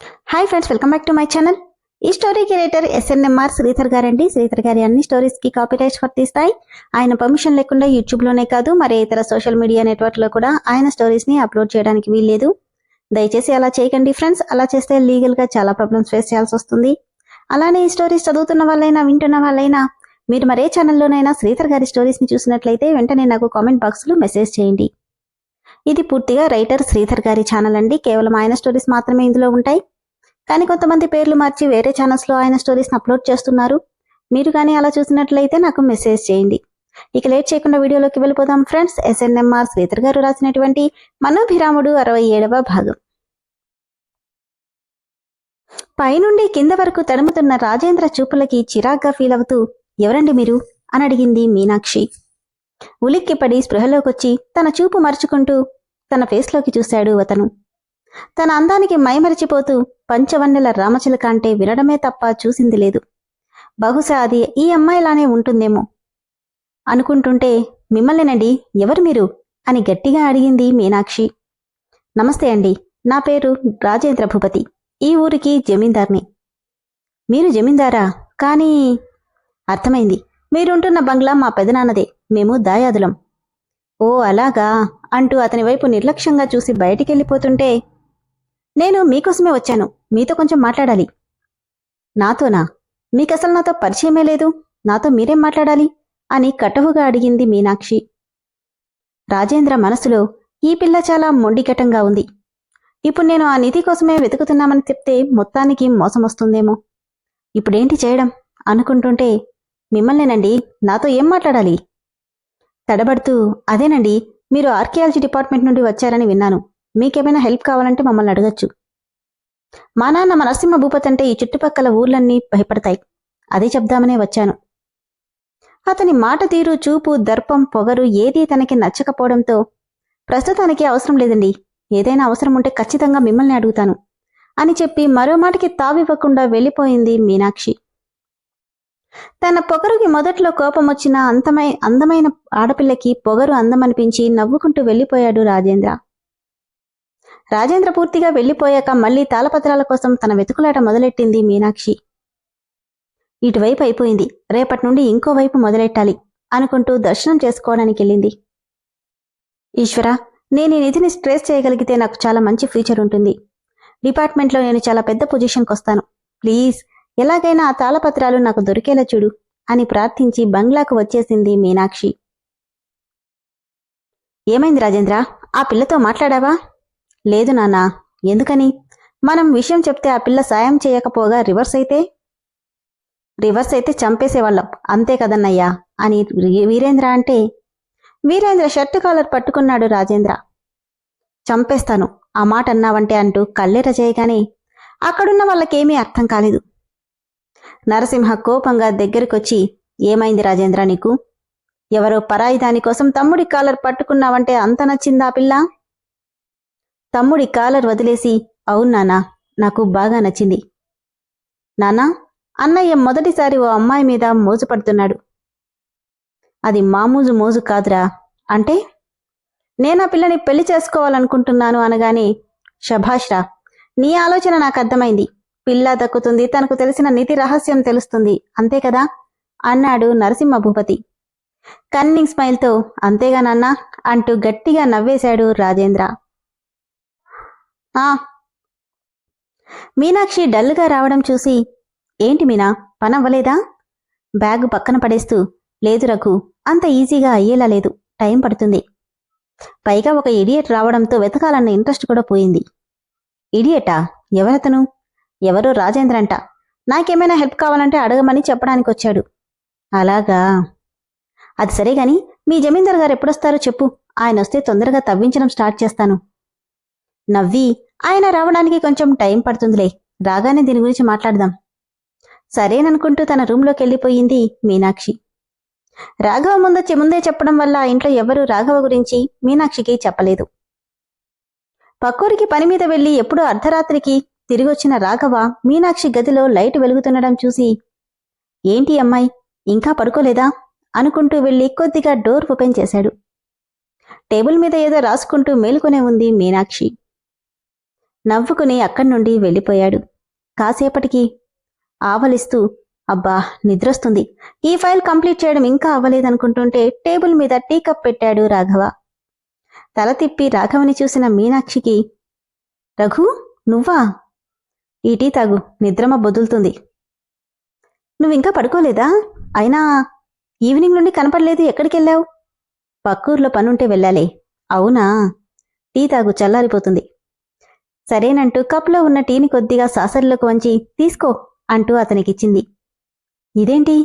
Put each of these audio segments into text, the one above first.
Hi friends, welcome back to my channel. ఈ story creator SNMR Sridhar గారండి. శ్రీధర్ గారి అన్ని స్టోరీస్ కి కాపీరైట్స్ వర్తిస్తాయి. ఆయన పర్మిషన్ లేకుండా యూట్యూబ్ లోనే కాదు మరే ఇతర సోషల్ మీడియా నెట్వర్క్ లో కూడా ఆయన స్టోరీస్ ని అప్లోడ్ చేయడానికి వీల్లేదు. దయచేసి అలా చేయకండి ఫ్రెండ్స్. అలా చేస్తే లీగల్ గా చాలా ప్రాబ్లమ్స్ ఫేస్ చేయాల్సి వస్తుంది. అలానే ఈ స్టోరీస్ చదువుతున్న వాళ్ళైనా వింటున్న వాళ్ళైనా మీరు మరే ఛానల్లోనైనా శ్రీధర్ గారి స్టోరీస్ ని చూసినట్లయితే వెంటనే నాకు కామెంట్ బాక్స్ లో మెసేజ్ చేయండి. ఇది పూర్తిగా రైటర్ శ్రీధర్ గారి ఛానల్ అండి. కేవలం ఆయన స్టోరీస్ మాత్రమే ఇందులో ఉంటాయి. కానీ కొంతమంది పేర్లు మార్చి వేరే ఛానల్స్లో ఆయన స్టోరీస్ని అప్లోడ్ చేస్తున్నారు. మీరు కానీ అలా చూసినట్లయితే నాకు మెసేజ్ చేయండి. ఇక లేట్ చేయకుండా వీడియోలోకి వెళ్ళిపోదాం ఫ్రెండ్స్. ఎస్ఎన్ఎంఆర్ శ్రీధర్ గారు రాసినటువంటి మనోభిరాముడు 67వ భాగం. పైనుండి కింద వరకు తడుముతున్న రాజేంద్ర చూపులకి చిరాగ్గా ఫీల్ అవుతూ ఎవరండి మీరు అని అడిగింది మీనాక్షి. ఉలిక్కిపడి స్పృహలోకొచ్చి తన చూపు మరుచుకుంటూ తన ఫేస్లోకి చూశాడు అతను. తన అందానికి మైమరిచిపోతూ పంచవన్నెల రామచిలక అంటే వినడమే తప్ప చూసింది లేదు. బహుశా అది ఈ అమ్మాయిలానే ఉంటుందేమో అనుకుంటుంటే మిమ్మల్నేనండి, ఎవరు మీరు అని గట్టిగా అడిగింది మీనాక్షి. నమస్తే అండి, నా పేరు రాజేంద్ర భూపతి, ఈ ఊరికి జమీందార్ని. మీరు జమీందారా? కానీ అర్థమైంది, మీరుంటున్న బంగ్లా మా పెదనాన్నదే, మేము దాయాదులం. ఓ అలాగా అంటూ అతని వైపు నిర్లక్ష్యంగా చూసి బయటికెళ్ళిపోతుంటే నేను మీకోసమే వచ్చాను, మీతో కొంచెం మాట్లాడాలి. నాతోనా? మీకసలు నాతో పరిచయమే లేదు, నాతో మీరేం మాట్లాడాలి అని కటువుగా అడిగింది మీనాక్షి. రాజేంద్ర మనసులో ఈ పిల్ల చాలా మొండికటంగా ఉంది. ఇప్పుడు నేను ఆ నిధి కోసమే వెతుకుతున్నామని చెప్తే మొత్తానికి మోసం వస్తుందేమో. ఇప్పుడేంటి చేయడం అనుకుంటుంటే మిమ్మల్నేనండి, నాతో ఏం మాట్లాడాలి? తడబడుతూ అదేనండి, మీరు ఆర్కియాలజీ డిపార్ట్మెంట్ నుండి వచ్చారని విన్నాను, మీకేమైనా హెల్ప్ కావాలంటే మమ్మల్ని అడగచ్చు. మా నాన్న నరసింహ భూపతి అంటే ఈ చుట్టుపక్కల ఊర్లన్నీ భయపడతాయి, అదే చెప్దామనే వచ్చాను. అతని మాట తీరు, చూపు, దర్పం, పొగరు ఏదీ తనకి నచ్చకపోవడంతో ప్రస్తుతానికి అవసరం లేదండి, ఏదైనా అవసరం ఉంటే ఖచ్చితంగా మిమ్మల్ని అడుగుతాను అని చెప్పి మరో మాటకి తావివ్వకుండా వెళ్ళిపోయింది మీనాక్షి. తన పొగరుకి మొదట్లో కోపం వచ్చిన అందమైన ఆడపిల్లకి పొగరు అందమనిపించి నవ్వుకుంటూ వెళ్ళిపోయాడు రాజేంద్ర. రాజేంద్ర పూర్తిగా వెళ్ళిపోయాక మళ్లీ తాళపత్రాల కోసం తన వెతుకులాట మొదలెట్టింది మీనాక్షి. ఇటువైపు అయిపోయింది, రేపటి నుండి ఇంకోవైపు మొదలెట్టాలి అనుకుంటూ దర్శనం చేసుకోవడానికి వెళ్ళింది. ఈశ్వరా, నేను ఈ నిధిని ట్రేస్ చేయగలిగితే నాకు చాలా మంచి ఫ్యూచర్ ఉంటుంది. డిపార్ట్మెంట్లో నేను చాలా పెద్ద పొజిషన్కి వస్తాను. ప్లీజ్ ఎలాగైనా ఆ తాళపత్రాలు నాకు దొరికేలా చూడు అని ప్రార్థించి బంగ్లాకు వచ్చేసింది మీనాక్షి. ఏమైంది రాజేంద్ర, ఆ పిల్లతో మాట్లాడావా? లేదు నాన్నా. ఎందుకని? మనం విషయం చెప్తే ఆ పిల్ల సాయం చేయకపోగా రివర్స్ అయితే చంపేసేవాళ్ళం, అంతే కదన్నయ్యా అని వీరేంద్ర అంటే వీరేంద్ర షర్టు కాలర్ పట్టుకున్నాడు రాజేంద్ర. చంపేస్తాను ఆ మాట అన్నావంటే అంటూ కళ్ళెర చేయగానే అక్కడున్న వాళ్ళకేమీ అర్థం కాలేదు. నరసింహ కోపంగా దగ్గరికొచ్చి ఏమైంది రాజేంద్ర నీకు? ఎవరో పరాయి దానికోసం తమ్ముడి కాలర్ పట్టుకున్నావంటే అంత నచ్చిందా పిల్ల? తమ్ముడి కాలర్ వదిలేసి అవును నాన్నా, నాకు బాగా నచ్చింది. నాన్నా, అన్నయ్య మొదటిసారి ఓ అమ్మాయి మీద మోజు పడుతున్నాడు. అది మామూజు మోజు కాదురా. అంటే? నేనా పిల్లని పెళ్లి చేసుకోవాలనుకుంటున్నాను అనగానే శభాష్రా, నీ ఆలోచన నాకు అర్థమైంది. పిల్ల దక్కుతుంది, తనకు తెలిసిన నిధి రహస్యం తెలుస్తుంది, అంతే కదా అన్నాడు నరసింహ భూపతి కన్నింగ్ స్మైల్తో. అంతేగా నాన్నా అంటూ గట్టిగా నవ్వేశాడు రాజేంద్ర. మీనాక్షి డల్గా రావడం చూసి ఏంటి మీనా, పనవ్వలేదా? బ్యాగు పక్కన పడేస్తూ లేదు రఘు, అంత ఈజీగా అయ్యేలా లేదు, టైం పడుతుంది. పైగా ఒక ఇడియట్ రావడంతో వెతకాలన్న ఇంట్రెస్ట్ కూడా పోయింది. ఇడియటా? ఎవరతను? ఎవరో రాజేంద్రంట, నాకేమైనా హెల్ప్ కావాలంటే అడగమని చెప్పడానికి వచ్చాడు. అలాగా, అది సరే గాని మీ జమీందార్ గారు ఎప్పుడొస్తారో చెప్పు, ఆయన వస్తే తొందరగా తవ్వించడం స్టార్ట్ చేస్తాను. నవ్వి ఆయన రావడానికి కొంచెం టైం పడుతుందిలే, రాగానే దీని గురించి మాట్లాడదాం. సరేననుకుంటూ తన రూంలోకి వెళ్ళిపోయింది మీనాక్షి. రాఘవ ముందే చెప్పడం వల్ల ఆ ఇంట్లో ఎవరూ రాఘవ గురించి మీనాక్షికి చెప్పలేదు. పక్కూరికి పని మీద వెళ్లి ఎప్పుడో అర్ధరాత్రికి తిరిగొచ్చిన రాఘవ మీనాక్షి గదిలో లైట్ వెలుగుతుండడం చూసి ఏంటి అమ్మాయి, ఇంకా పడుకోలేదా అనుకుంటూ వెళ్లి కొద్దిగా డోర్ ఓపెన్ చేశాడు. టేబుల్ మీద ఏదో రాసుకుంటూ మేలుకొనే ఉంది మీనాక్షి. నవ్వుకుని అక్కడి నుండి వెళ్ళిపోయాడు. కాసేపటికి ఆవలిస్తూ, అబ్బా నిద్రొస్తుంది, ఈ ఫైల్ కంప్లీట్ చేయడం ఇంకా అవ్వలేదనుకుంటుంటే టేబుల్ మీద టీ కప్ పెట్టాడు రాఘవ. తల తిప్పి రాఘవని చూసిన మీనాక్షికి, రఘు నువ్వా? ఈ టీ తాగు, నిద్రమ బొదులుతుంది. నువ్వింకా పడుకోలేదా? అయినా ఈవినింగ్ నుండి కనపడలేదు, ఎక్కడికెళ్ళావు? పక్కూర్లో పనుంటే వెళ్ళాలే. అవునా, టీ తాగు, చల్లారిపోతుంది. సరేనంటూ కప్లో ఉన్న టీని కొద్దిగా సాసరిలోకి వంచి తీసుకో అంటూ అతనికిచ్చింది. ఇదేంటి,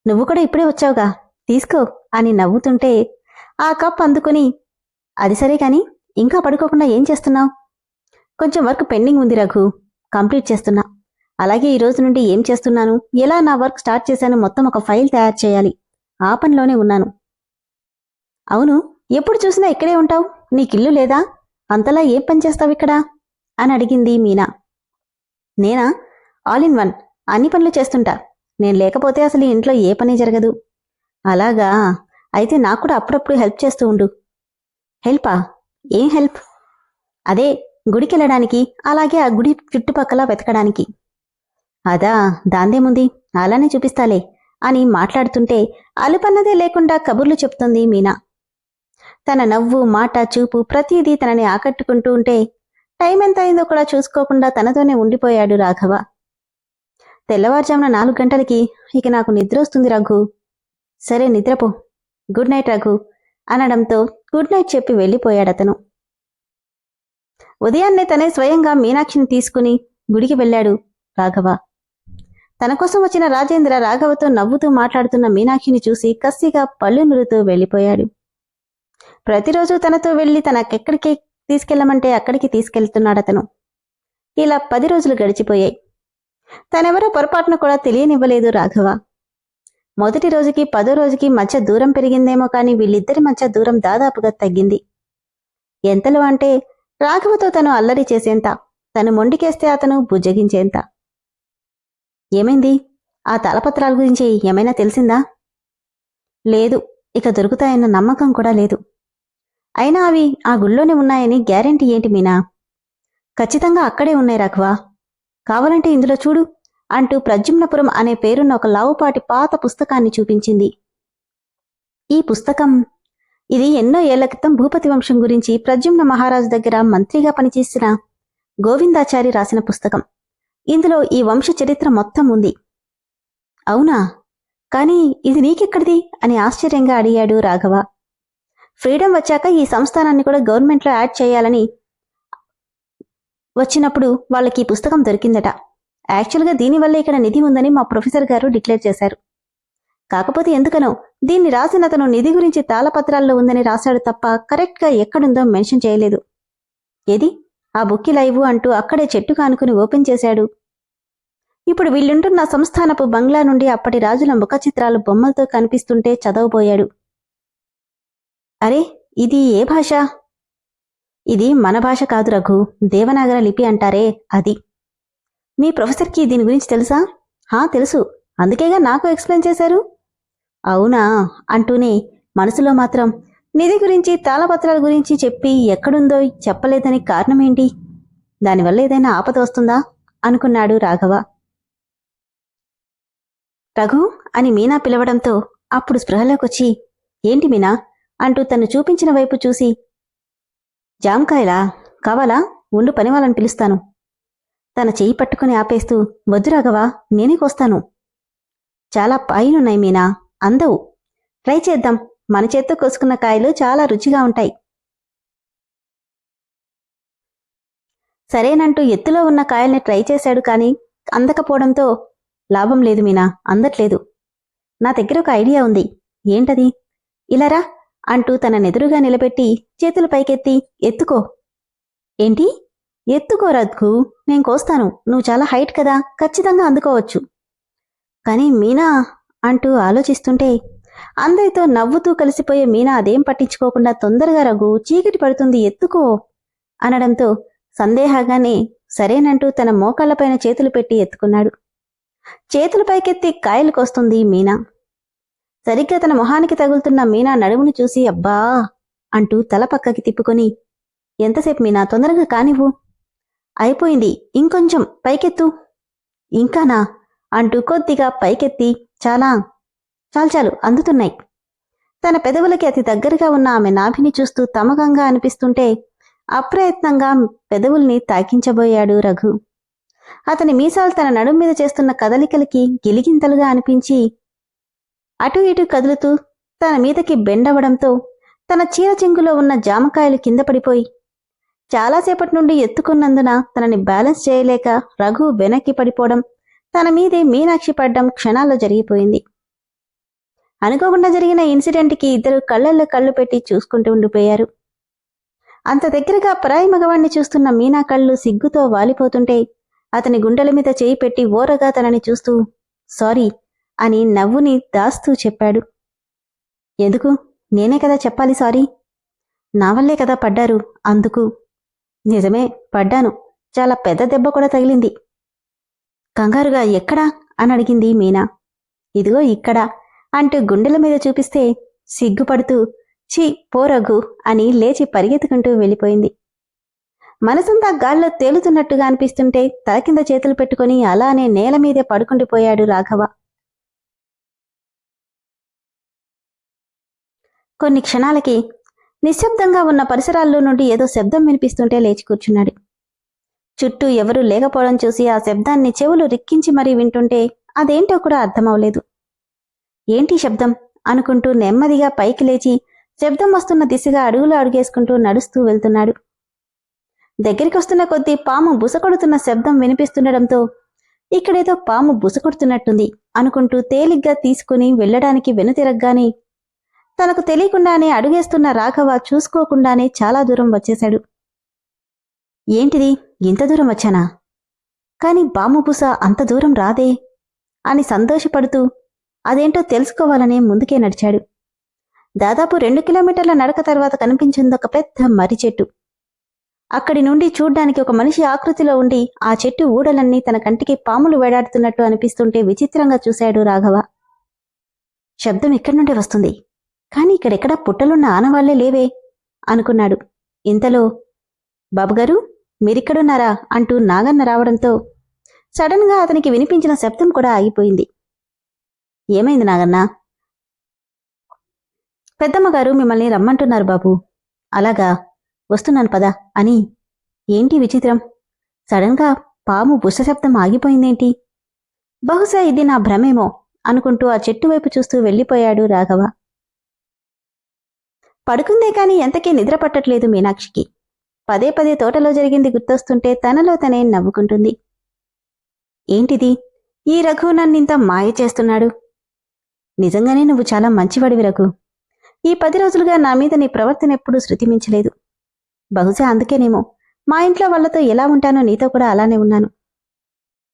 నువ్వు కూడా ఇప్పుడే వచ్చావుగా, తీసుకో అని నవ్వుతుంటే ఆ కప్ అందుకుని, అది సరే కాని ఇంకా పడుకోకుండా ఏం చేస్తున్నావు? కొంచెం వర్క్ పెండింగ్ ఉంది రఘు, కంప్లీట్ చేస్తున్నా. అలాగే ఈ రోజు నుండి ఏం చేస్తున్నాను, ఎలా నా వర్క్ స్టార్ట్ చేశాను, మొత్తం ఒక ఫైల్ తయారు చేయాలి. ఆ పనిలోనే ఉన్నాను. అవును, ఎప్పుడు చూసినా ఇక్కడే ఉంటావు, నీకిల్లు లేదా? అంతలా ఏం పని చేస్తావు ఇక్కడ అని అడిగింది మీనా. నేనా? ఆల్ ఇన్ వన్, అన్ని పనులు చేస్తుంటా. నేను లేకపోతే అసలు ఈ ఇంట్లో ఏ పని జరగదు. అలాగా, అయితే నాకు కూడా అప్పుడప్పుడు హెల్ప్ చేస్తూ ఉండు. హెల్పా? ఏం హెల్ప్? అదే గుడికెళ్ళడానికి, అలాగే ఆ గుడి చుట్టుపక్కల వెతకడానికి. అదా, దాందేముంది, అలానే చూపిస్తాలే అని మాట్లాడుతుంటే అలుపన్నదే లేకుండా కబుర్లు చెప్తుంది మీనా. తన నవ్వు, మాట, చూపు ప్రతిదీ తనని ఆకట్టుకుంటూ ఉంటే టైం ఎంత అయిందో కూడా చూసుకోకుండా తనతోనే ఉండిపోయాడు రాఘవ. తెల్లవారుజామున 4 గంటలకి, ఇక నాకు నిద్ర వస్తుంది రఘు. సరే నిద్రపో, గుడ్ నైట్ రఘు అనడంతో గుడ్ నైట్ చెప్పి వెళ్ళిపోయాడతను. ఉదయాన్నే తనే స్వయంగా మీనాక్షిని తీసుకుని గుడికి వెళ్ళాడు రాఘవ. తన కోసం వచ్చిన రాజేంద్ర రాఘవతో నవ్వుతూ మాట్లాడుతున్న మీనాక్షిని చూసి కసిగా పళ్ళు నురుతూ వెళ్ళిపోయాడు. ప్రతిరోజు తనతో వెళ్లి తనకెక్కడికి తీసుకెళ్లమంటే అక్కడికి తీసుకెళ్తున్నాడతను. ఇలా 10 రోజులు గడిచిపోయాయి. తనెవరో పొరపాటును కూడా తెలియనివ్వలేదు రాఘవ. మొదటి రోజుకి 10వ రోజుకి మధ్య దూరం పెరిగిందేమో కానీ వీళ్ళిద్దరి మధ్య దూరం దాదాపుగా తగ్గింది. ఎంతలో అంటే రాఘవతో తను అల్లరి చేసేంత, తను మొండికేస్తే అతను బుజ్జగించేంత. ఏమైంది? ఆ తాళపత్రాల గురించి ఏమైనా తెలిసిందా? లేదు, ఇక దొరుకుతాయన్న నమ్మకం కూడా లేదు. అయినా అవి ఆ గుళ్ళోనే ఉన్నాయని గ్యారెంటీ ఏంటి మీనా? ఖచ్చితంగా అక్కడే ఉన్నాయి రాఘవ, కావాలంటే ఇందులో చూడు అంటూ ప్రద్యుమ్నపురం అనే పేరున్న ఒక లావుపాటి పాత పుస్తకాన్ని చూపించింది. ఈ పుస్తకం, ఇది ఎన్నో ఏళ్ల క్రితం భూపతి వంశం గురించి ప్రద్యుమ్న మహారాజు దగ్గర మంత్రిగా పనిచేసిన గోవిందాచారి రాసిన పుస్తకం. ఇందులో ఈ వంశ చరిత్ర మొత్తం ఉంది. అవునా, కానీ ఇది నీకెక్కడిది అని ఆశ్చర్యంగా అడిగాడు రాఘవ. ఫ్రీడమ్ వచ్చాక ఈ సంస్థానాన్ని కూడా గవర్నమెంట్లో యాడ్ చేయాలని వచ్చినప్పుడు వాళ్ళకి ఈ పుస్తకం దొరికిందట. యాక్చువల్గా దీనివల్ల ఇక్కడ నిధి ఉందని మా ప్రొఫెసర్ గారు డిక్లేర్ చేశారు. కాకపోతే ఎందుకనో దీన్ని రాసిన అతను నిధి గురించి తాళపత్రాల్లో ఉందని రాశాడు తప్ప కరెక్ట్గా ఎక్కడుందో మెన్షన్ చేయలేదు. ఏది ఆ బుక్కి లైవ్ అంటూ అక్కడే చెట్టు కానుకుని ఓపెన్ చేశాడు. ఇప్పుడు వీళ్ళుంటున్న సంస్థానపు బంగ్లా నుండి అప్పటి రాజుల ముఖ చిత్రాలు బొమ్మలతో కనిపిస్తుంటే చదవబోయాడు. అరే, ఇది ఏ భాష? ఇది మన భాష కాదు రఘు, దేవనాగర లిపి అంటారే అది. మీ ప్రొఫెసర్కి దీని గురించి తెలుసా? తెలుసు, అందుకేగా నాకు ఎక్స్ప్లెయిన్ చేశారు. అవునా అంటూనే మనసులో మాత్రం నిధి గురించి తాళపత్రాల గురించి చెప్పి ఎక్కడుందో చెప్పలేదని కారణమేంటి? దానివల్ల ఏదైనా ఆపద వస్తుందా అనుకున్నాడు రాఘవ. రఘు అని మీనా పిలవడంతో అప్పుడు స్పృహలోకొచ్చి, ఏంటి మీనా అంటూ తను చూపించిన వైపు చూసి, జామకాయలా కావాలా, ఉండు పనివాళ్ళని పిలుస్తాను. తన చెయ్యి పట్టుకుని ఆపేస్తూ, వద్దు రాఘవ, నేనే కోస్తాను. చాలా పాయినున్నాయి మీనా, అందవు. ట్రై చేద్దాం, మన చేత్తో కోసుకున్న కాయలు చాలా రుచిగా ఉంటాయి. సరేనంటూ ఎత్తులో ఉన్న కాయల్ని ట్రై చేశాడు కానీ అందకపోవడంతో, లాభం లేదు మీనా, అందట్లేదు. నా దగ్గర ఒక ఐడియా ఉంది. ఏంటది? ఇలారా అంటూ తన నెదురుగా నిలబెట్టి చేతులు పైకెత్తి, ఎత్తుకో. ఏంటి? ఎత్తుకో రఘు, నేను కోస్తాను, నువ్వు చాలా హైట్ కదా, ఖచ్చితంగా అందుకోవచ్చు. కానీ మీనా అంటూ ఆలోచిస్తుంటే అందరితో నవ్వుతూ కలిసిపోయే మీనా అదేం పట్టించుకోకుండా తొందరగా రఘు, చీకటి పడుతుంది, ఎత్తుకో అనడంతో సందేహంగానే సరేనంటూ తన మోకాళ్లపైన చేతులు పెట్టి ఎత్తుకున్నాడు. చేతులు పైకెత్తి కాయలు కోస్తుంది మీనా. సరిగ్గా తన మొహానికి తగులుతున్న మీనా నడుమును చూసి అబ్బా అంటూ తల పక్కకి తిప్పుకొని, ఎంతసేపు మీనా, తొందరగా కానివ్వు అయిపోయింది, ఇంకొంచెం పైకెత్తు. ఇంకానా అంటూ కొద్దిగా పైకెత్తి చాలు చాలు అందుతున్నాయి. తన పెదవులకి అతి దగ్గరగా ఉన్న ఆమె నాభిని చూస్తూ తమకంగా అనిపిస్తుంటే అప్రయత్నంగా పెదవుల్ని తాకించబోయాడు రఘు. అతని మీసాలు తన నడుం మీద చేస్తున్న కదలికలకి గిలిగింతలుగా అనిపించి అటు ఇటు కదులుతూ తన మీదకి బెండవడంతో తన చీర చెంగులో ఉన్న జామకాయలు కింద పడిపోయి చాలాసేపటి నుండి ఎత్తుకున్నందున తనని బ్యాలెన్స్ చేయలేక రఘు వెనక్కి పడిపోవడం, తన మీదే మీనాక్షి పడ్డం క్షణాల్లో జరిగిపోయింది. అనుకోకుండా జరిగిన ఇన్సిడెంట్కి ఇద్దరు కళ్ళల్లో కళ్ళు పెట్టి చూసుకుంటూ ఉండిపోయారు. అంత దగ్గరగా పరాయి మగవాణ్ణి చూస్తున్న మీనా కళ్ళు సిగ్గుతో వాలిపోతుంటే అతని గుండెల మీద చేయి పెట్టి ఓరగా తనని చూస్తూ సారీ అని నవ్వుని దాస్తూ చెప్పాడు. ఎందుకు? నేనే కదా చెప్పాలి సారీ. నా వల్లే కదా పడ్డారు, అందుకు. నిజమే, పడ్డాను. చాలా పెద్ద దెబ్బ కూడా తగిలింది. కంగారుగా ఎక్కడా అని అడిగింది మీనా. ఇదిగో ఇక్కడ అంటూ గుండెల మీద చూపిస్తే సిగ్గుపడుతూ ఛీ పో రఘు అని లేచి పరిగెత్తుకుంటూ వెళ్ళిపోయింది. మనసంతా గాల్లో తేలుతున్నట్టుగా అనిపిస్తుంటే తల కింద చేతులు పెట్టుకుని అలానే నేల మీదే పడుకుండిపోయాడు రాఘవ. కొన్ని క్షణాలకి నిశ్శబ్దంగా ఉన్న పరిసరాల్లో నుండి ఏదో శబ్దం వినిపిస్తుంటే లేచి కూర్చున్నాడు. చుట్టూ ఎవరూ లేకపోవడం చూసి ఆ శబ్దాన్ని చెవులు రిక్కించి మరీ వింటుంటే అదేంటో కూడా అర్థమవలేదు. ఏంటి శబ్దం అనుకుంటూ నెమ్మదిగా పైకి లేచి శబ్దం వస్తున్న దిశగా అడుగులు అడుగేసుకుంటూ నడుస్తూ వెళ్తున్నాడు. దగ్గరికి వస్తున్న కొద్దీ పాము బుసకొడుతున్న శబ్దం వినిపిస్తుండడంతో ఇక్కడేదో పాము బుసకొడుతున్నట్టుంది అనుకుంటూ తేలిగ్గా తీసుకుని వెళ్లడానికి వెనుతిరగ్గానే తనకు తెలియకుండానే అడుగేస్తున్న రాఘవ చూసుకోకుండానే చాలా దూరం వచ్చేశాడు. ఏంటిది, ఇంత దూరం వచ్చానా? కాని పాము బుస అంత దూరం రాదే అని సంతోషపడుతూ అదేంటో తెలుసుకోవాలనే ముందుకే నడిచాడు. దాదాపు 2 కిలోమీటర్ల నడక తర్వాత కనిపించిందొక పెద్ద మర్రి చెట్టు. అక్కడి నుండి చూడ్డానికి ఒక మనిషి ఆకృతిలో ఉండి ఆ చెట్టు ఊడలన్నీ తన కంటికి పాములు వేడాడుతున్నట్టు అనిపిస్తుంటే విచిత్రంగా చూశాడు రాఘవ. శబ్దం ఎక్కడి నుండి వస్తుంది, కాని ఇక్కడెక్కడా పుట్టలున్న ఆనవాళ్లే లేవే అనుకున్నాడు. ఇంతలో బాబుగారు మీరిక్కడున్నారా అంటూ నాగన్న రావడంతో సడన్ గా అతనికి వినిపించిన శబ్దం కూడా ఆగిపోయింది. ఏమైంది నాగన్న? పెద్దమ్మగారు మిమ్మల్ని రమ్మంటున్నారు బాబు. అలాగా, వస్తున్నాను పద అని. ఏంటి విచిత్రం, సడన్ గా పాము బుస శబ్దం ఆగిపోయిందేంటి? బహుశా ఇది నా భ్రమేమో అనుకుంటూ ఆ చెట్టు వైపు చూస్తూ వెళ్ళిపోయాడు రాఘవ. పడుకుందే కాని ఎంతకీ నిద్ర పట్టట్లేదు మీనాక్షికి. పదే పదే తోటలో జరిగింది గుర్తొస్తుంటే తనలో తనే నవ్వుకుంటుంది. ఏంటిది, ఈ రఘు నన్నింత మాయ చేస్తున్నాడు. నిజంగానే నువ్వు చాలా మంచివాడివి రఘు. ఈ 10 రోజులుగా నా మీద నీ ప్రవర్తన ఎప్పుడూ శృతిమించలేదు. బహుశా అందుకేనేమో మా ఇంట్లో వాళ్లతో ఎలా ఉంటానో నీతో కూడా అలానే ఉన్నాను.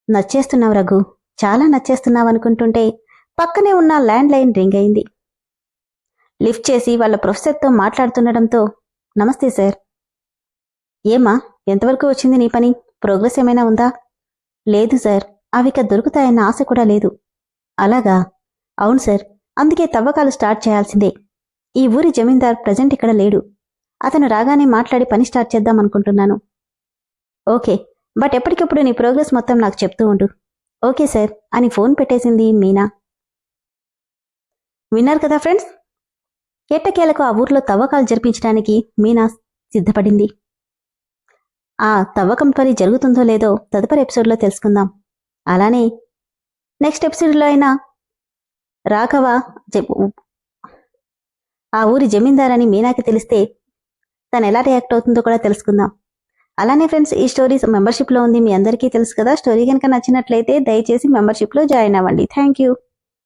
నచ్చేస్తున్నావు రఘు, చాలా నచ్చేస్తున్నావు అనుకుంటుంటే పక్కనే ఉన్న ల్యాండ్ లైన్ రింగ్ అయింది. లిఫ్ట్ చేసి వాళ్ళ ప్రొఫెసర్తో మాట్లాడుతుండడంతో నమస్తే సార్. ఏమా, ఎంతవరకు వచ్చింది నీ పని? ప్రోగ్రెస్ ఏమైనా ఉందా? లేదు సార్, అవిక దొరుకుతాయన్న ఆశ కూడా లేదు. అలాగా? అవును సార్, అందుకే తవ్వకాలు స్టార్ట్ చేయాల్సిందే. ఈ ఊరి జమీందార్ ప్రజెంట్ ఇక్కడ లేడు. అతను రాగానే మాట్లాడి పని స్టార్ట్ చేద్దామనుకుంటున్నాను. ఓకే, బట్ ఎప్పటికప్పుడు నీ ప్రోగ్రెస్ మొత్తం నాకు చెప్తూ ఉండు. ఓకే సార్ అని ఫోన్ పెట్టేసింది మీనా. విన్నారు కదా ఫ్రెండ్స్, ఎట్టకేలకు ఆ ఊర్లో తవ్వకాలు జరిపించడానికి మీనా సిద్ధపడింది. ఆ తవ్వకం పని జరుగుతుందో లేదో తదుపరి ఎపిసోడ్లో తెలుసుకుందాం. అలానే నెక్స్ట్ ఎపిసోడ్లో అయినా రాఘవ ఆ ఊరి జమీందారని మీనాకి తెలిస్తే తను ఎలా రియాక్ట్ అవుతుందో కూడా తెలుసుకుందాం. అలానే ఫ్రెండ్స్, ఈ స్టోరీ మెంబర్షిప్లో ఉంది, మీ అందరికీ తెలుసు కదా. స్టోరీ కనుక నచ్చినట్లయితే దయచేసి మెంబర్షిప్లో జాయిన్ అవ్వండి. Thank you.